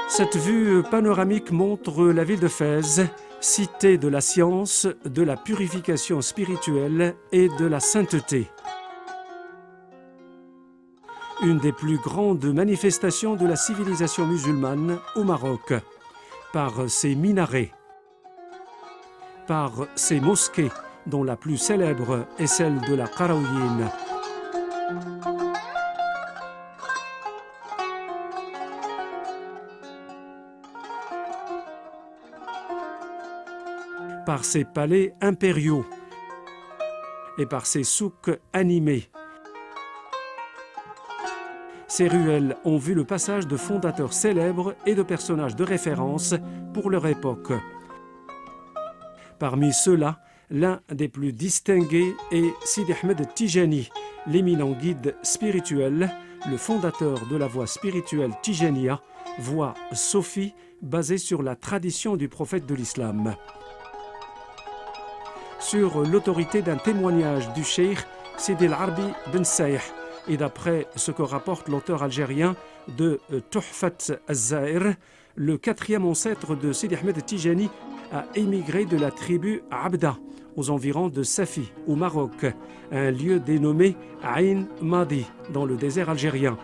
Cette vue panoramique montre la ville de Fès, cité de la science, de la purification spirituelle et de la sainteté. Une des plus grandes manifestations de la civilisation musulmane au Maroc, par ses minarets, par ses mosquées, dont la plus célèbre est celle de la Qarawiyyin. Par ses palais impériaux et par ses souks animés. Ces ruelles ont vu le passage de fondateurs célèbres et de personnages de référence pour leur époque. Parmi ceux-là, l'un des plus distingués est Sidi Ahmed Tijani, l'éminent guide spirituel, le fondateur de la voie spirituelle Tijaniya, voie soufie basée sur la tradition du prophète de l'islam. Sur l'autorité d'un témoignage du cheikh Sidi al-Arbi ben Saïh, et d'après ce que rapporte l'auteur algérien de Tuhfat al-Zahir, le quatrième ancêtre de Sidi Ahmed Tijani a émigré de la tribu Abda, aux environs de Safi, au Maroc, un lieu dénommé Ain Madi, dans le désert algérien.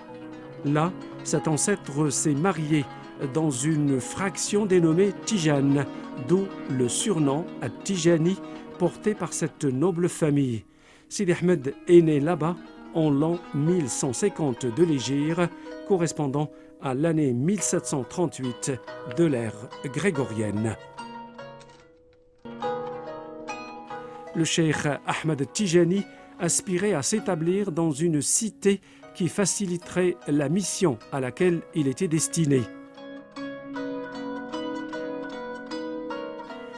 Là, cet ancêtre s'est marié dans une fraction dénommée Tijane, d'où le surnom At-Tijani, porté par cette noble famille. Sidi Ahmed est né là-bas en l'an 1150 de l'Hégire, correspondant à l'année 1738 de l'ère grégorienne. Le cheikh Ahmed Tijani aspirait à s'établir dans une cité qui faciliterait la mission à laquelle il était destiné.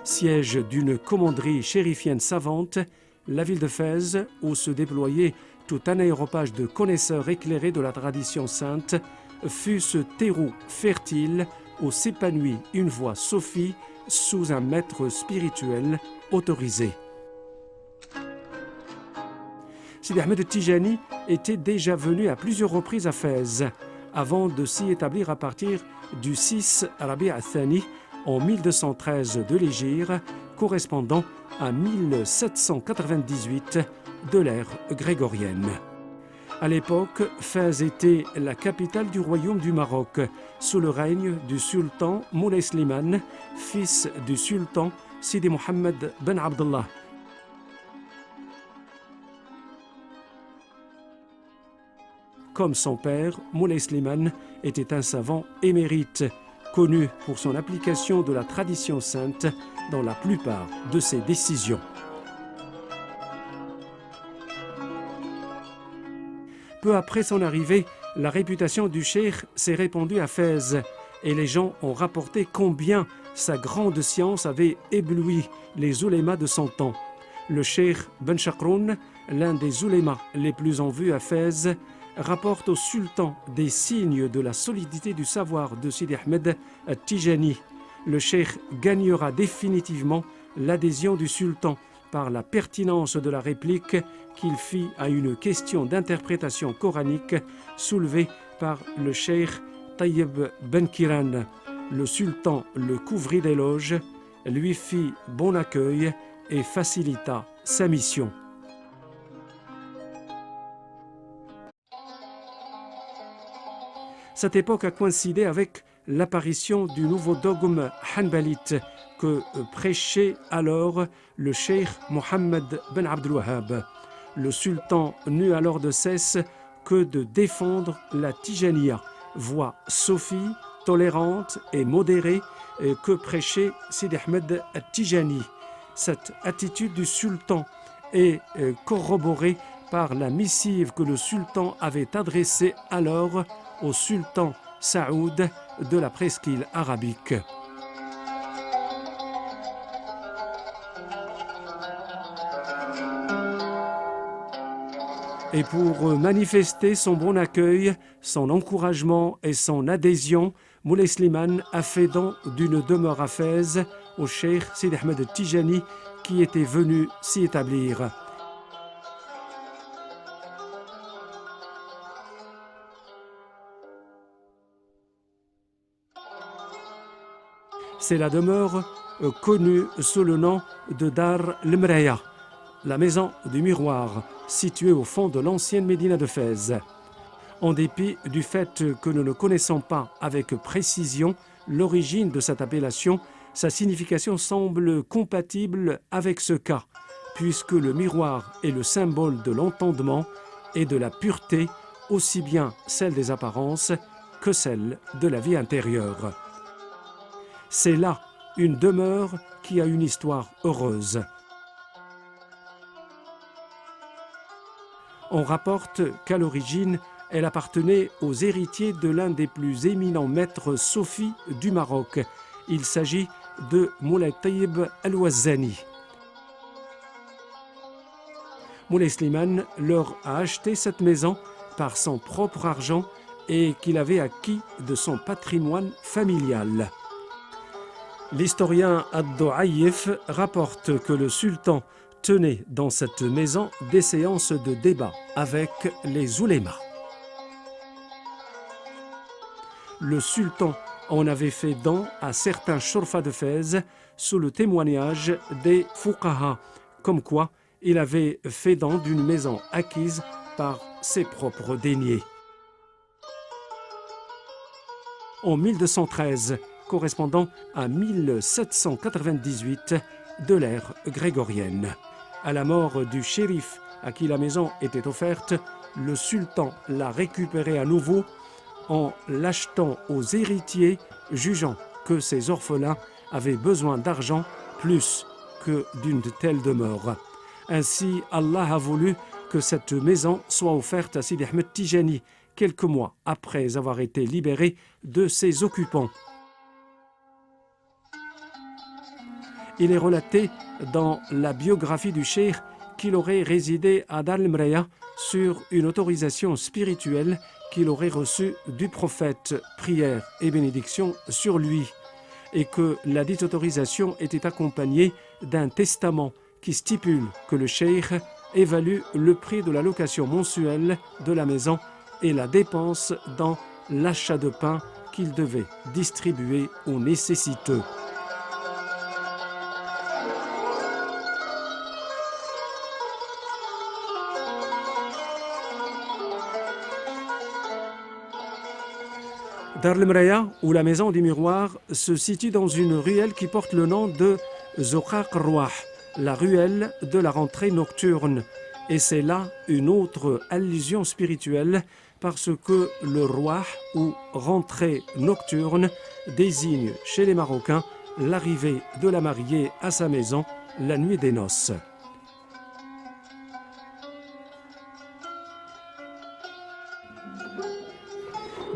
Siège d'une commanderie chérifienne savante, la ville de Fès, où se déployait tout un aéropage de connaisseurs éclairés de la tradition sainte, fut ce terreau fertile où s'épanouit une voie soufie sous un maître spirituel autorisé. Sidi Ahmed Tijani était déjà venu à plusieurs reprises à Fès, avant de s'y établir à partir du 6 Rabi' al-Thani en 1213 de l'Hégire, correspondant à 1798 de l'ère grégorienne. À l'époque, Fès était la capitale du royaume du Maroc, sous le règne du sultan Moulay Slimane, fils du sultan Sidi Mohammed ben Abdallah. Comme son père, Moulay Slimane était un savant émérite, connu pour son application de la tradition sainte dans la plupart de ses décisions. Peu après son arrivée, la réputation du cheikh s'est répandue à Fès et les gens ont rapporté combien sa grande science avait ébloui les oulémas de son temps. Le cheikh Ben Chakroun, l'un des oulémas les plus en vue à Fès, rapporte au sultan des signes de la solidité du savoir de Sidi Ahmed Tijani. Le cheikh gagnera définitivement l'adhésion du sultan par la pertinence de la réplique qu'il fit à une question d'interprétation coranique soulevée par le cheikh Tayyib Ben Kiran. Le sultan le couvrit d'éloges, lui fit bon accueil et facilita sa mission. Cette époque a coïncidé avec l'apparition du nouveau dogme hanbalite que prêchait alors le cheikh Mohammed ben Abdul Wahhab. Le sultan n'eut alors de cesse que de défendre la Tijaniya, voie soufie, tolérante et modérée que prêchait Sidi Ahmed Tijani. Cette attitude du sultan est corroborée par la missive que le sultan avait adressée alors au sultan Saoud de la presqu'île arabique. Et pour manifester son bon accueil, son encouragement et son adhésion, Moulay Slimane a fait don d'une demeure à Fès au cheikh Sidi Ahmed Tijani qui était venu s'y établir. C'est la demeure connue sous le nom de Dar el-Mraya, la maison du miroir, située au fond de l'ancienne Médina de Fès. En dépit du fait que nous ne connaissons pas avec précision l'origine de cette appellation, sa signification semble compatible avec ce cas, puisque le miroir est le symbole de l'entendement et de la pureté, aussi bien celle des apparences que celle de la vie intérieure. C'est là une demeure qui a une histoire heureuse. On rapporte qu'à l'origine, elle appartenait aux héritiers de l'un des plus éminents maîtres soufis du Maroc. Il s'agit de Moulay Taïb Al-Wazzani. Moulay Slimane leur a acheté cette maison par son propre argent et qu'il avait acquis de son patrimoine familial. L'historien Ad-Douaïf rapporte que le sultan tenait dans cette maison des séances de débat avec les oulémas. Le sultan en avait fait don à certains chorfas de Fès sous le témoignage des fuqaha, comme quoi il avait fait don d'une maison acquise par ses propres deniers. En 1213, correspondant à 1798 de l'ère grégorienne. À la mort du shérif à qui la maison était offerte, le sultan l'a récupérée à nouveau en l'achetant aux héritiers, jugeant que ces orphelins avaient besoin d'argent plus que d'une telle demeure. Ainsi, Allah a voulu que cette maison soit offerte à Sidi Ahmed Tijani quelques mois après avoir été libéré de ses occupants. Il est relaté dans la biographie du cheikh qu'il aurait résidé à Dar el-Mraya sur une autorisation spirituelle qu'il aurait reçue du prophète, prière et bénédiction sur lui, et que la dite autorisation était accompagnée d'un testament qui stipule que le cheikh évalue le prix de la location mensuelle de la maison et la dépense dans l'achat de pain qu'il devait distribuer aux nécessiteux. Dar el-Mraya, ou la maison du miroir, se situe dans une ruelle qui porte le nom de Zoqaq Rouah, la ruelle de la rentrée nocturne. Et c'est là une autre allusion spirituelle parce que le Rouah, ou rentrée nocturne, désigne chez les Marocains l'arrivée de la mariée à sa maison la nuit des noces.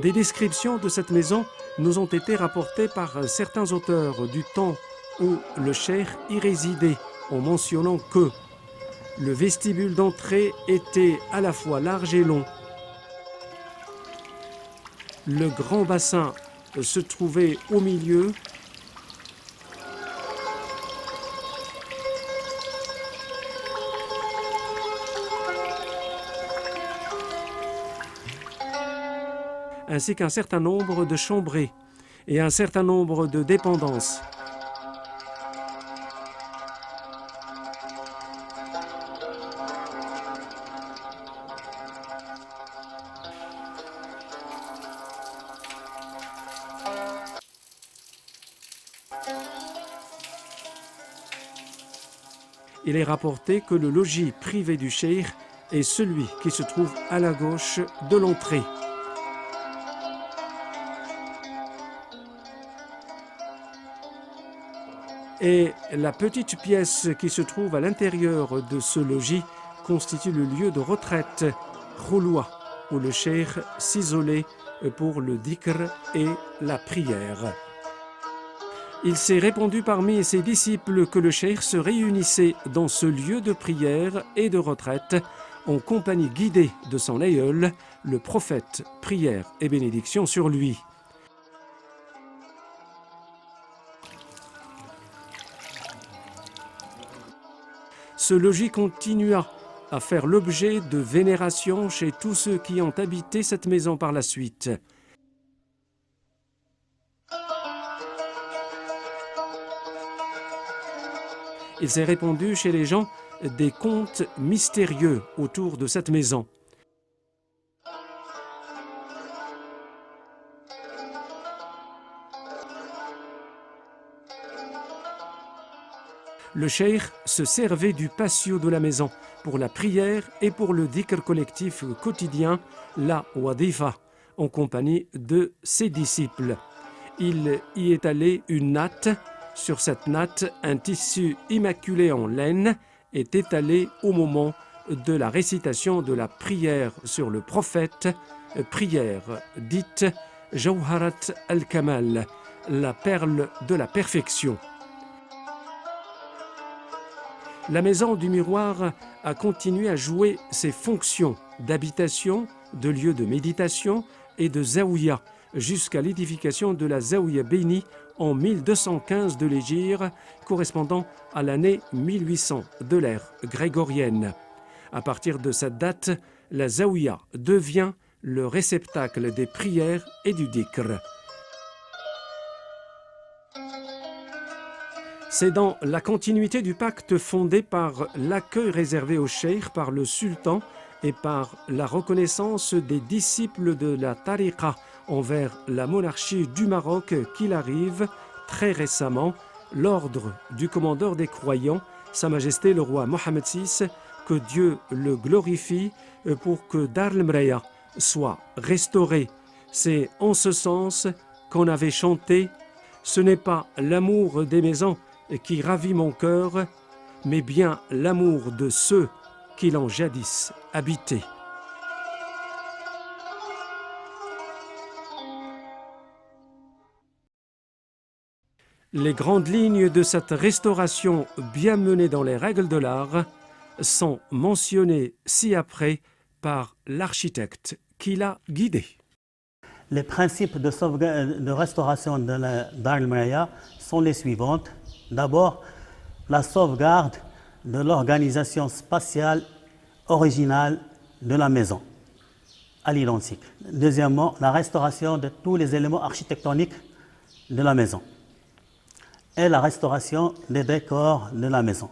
Des descriptions de cette maison nous ont été rapportées par certains auteurs du temps où le cheikh y résidait, en mentionnant que le vestibule d'entrée était à la fois large et long. Le grand bassin se trouvait au milieu. Ainsi qu'un certain nombre de chambrées et un certain nombre de dépendances. Il est rapporté que le logis privé du cheikh est celui qui se trouve à la gauche de l'entrée. Et la petite pièce qui se trouve à l'intérieur de ce logis constitue le lieu de retraite, Khouloua, où le cheikh s'isolait pour le dhikr et la prière. Il s'est répandu parmi ses disciples que le cheikh se réunissait dans ce lieu de prière et de retraite en compagnie guidée de son aïeul, le prophète, prière et bénédiction sur lui. Ce logis continua à faire l'objet de vénération chez tous ceux qui ont habité cette maison par la suite. Il s'est répandu chez les gens des contes mystérieux autour de cette maison. Le cheikh se servait du patio de la maison pour la prière et pour le dhikr collectif quotidien, la wadifa, en compagnie de ses disciples. Il y étalait une natte. Sur cette natte, un tissu immaculé en laine est étalé au moment de la récitation de la prière sur le prophète, prière dite Jawharat al-Kamal, la perle de la perfection. La maison du miroir a continué à jouer ses fonctions d'habitation, de lieu de méditation et de zaouïa, jusqu'à l'édification de la zaouïa bénie en 1215 de l'Hégire, correspondant à l'année 1800 de l'ère grégorienne. À partir de cette date, la zaouïa devient le réceptacle des prières et du dhikr. C'est dans la continuité du pacte fondé par l'accueil réservé au cheikh par le sultan et par la reconnaissance des disciples de la tariqa envers la monarchie du Maroc qu'il arrive très récemment l'ordre du commandeur des croyants, Sa Majesté le roi Mohammed VI, que Dieu le glorifie, pour que Dar el-Mraya soit restauré. C'est en ce sens qu'on avait chanté « Ce n'est pas l'amour des maisons qui ravit mon cœur, mais bien l'amour de ceux qui l'ont jadis habité. » Les grandes lignes de cette restauration bien menée dans les règles de l'art sont mentionnées ci-après par l'architecte qui l'a guidé. Les principes de restauration de la Dar el-Mraya sont les suivantes. D'abord, la sauvegarde de l'organisation spatiale originale de la maison, à l'identique. Deuxièmement, la restauration de tous les éléments architectoniques de la maison et la restauration des décors de la maison.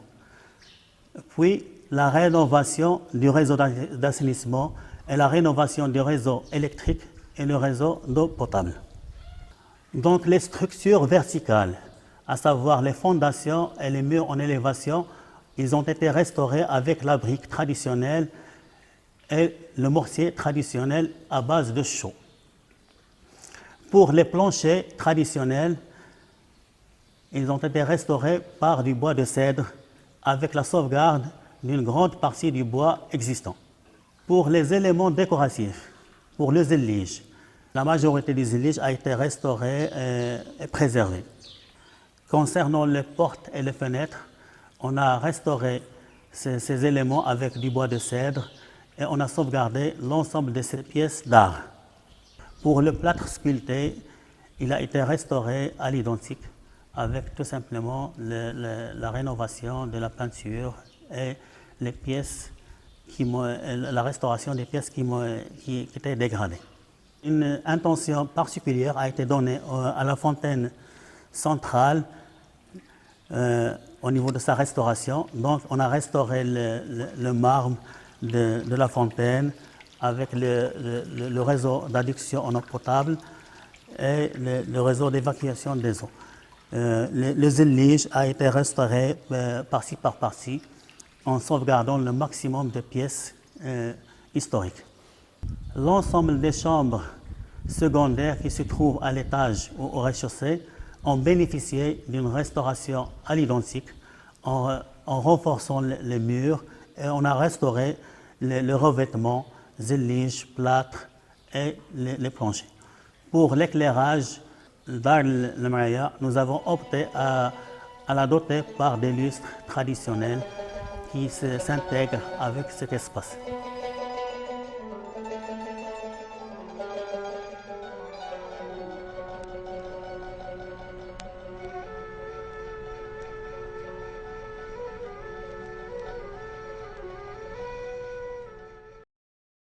Puis, la rénovation du réseau d'assainissement et la rénovation du réseau électrique et le réseau d'eau potable. Donc, les structures verticales, à savoir les fondations et les murs en élévation, ils ont été restaurés avec la brique traditionnelle et le mortier traditionnel à base de chaux. Pour les planchers traditionnels, ils ont été restaurés par du bois de cèdre avec la sauvegarde d'une grande partie du bois existant. Pour les éléments décoratifs, pour le zillige, la majorité du zillige a été restaurée et préservée. Concernant les portes et les fenêtres, on a restauré ces éléments avec du bois de cèdre et on a sauvegardé l'ensemble de ces pièces d'art. Pour le plâtre sculpté, il a été restauré à l'identique avec tout simplement la rénovation de la peinture et les pièces la restauration des pièces qui étaient dégradées. Une intention particulière a été donnée à la fontaine centrale au niveau de sa restauration. Donc on a restauré le marbre de la fontaine avec le réseau d'adduction en eau potable et le réseau d'évacuation des eaux. Le zillige a été restauré partie par partie en sauvegardant le maximum de pièces historiques. L'ensemble des chambres secondaires qui se trouvent à l'étage ou au rez-de-chaussée ont bénéficié d'une restauration à l'identique en renforçant les murs et on a restauré le revêtement, zillige, plâtre et les planchers. Pour l'éclairage Dar el-Mraya, nous avons opté à la doter par des lustres traditionnels qui s'intègrent avec cet espace.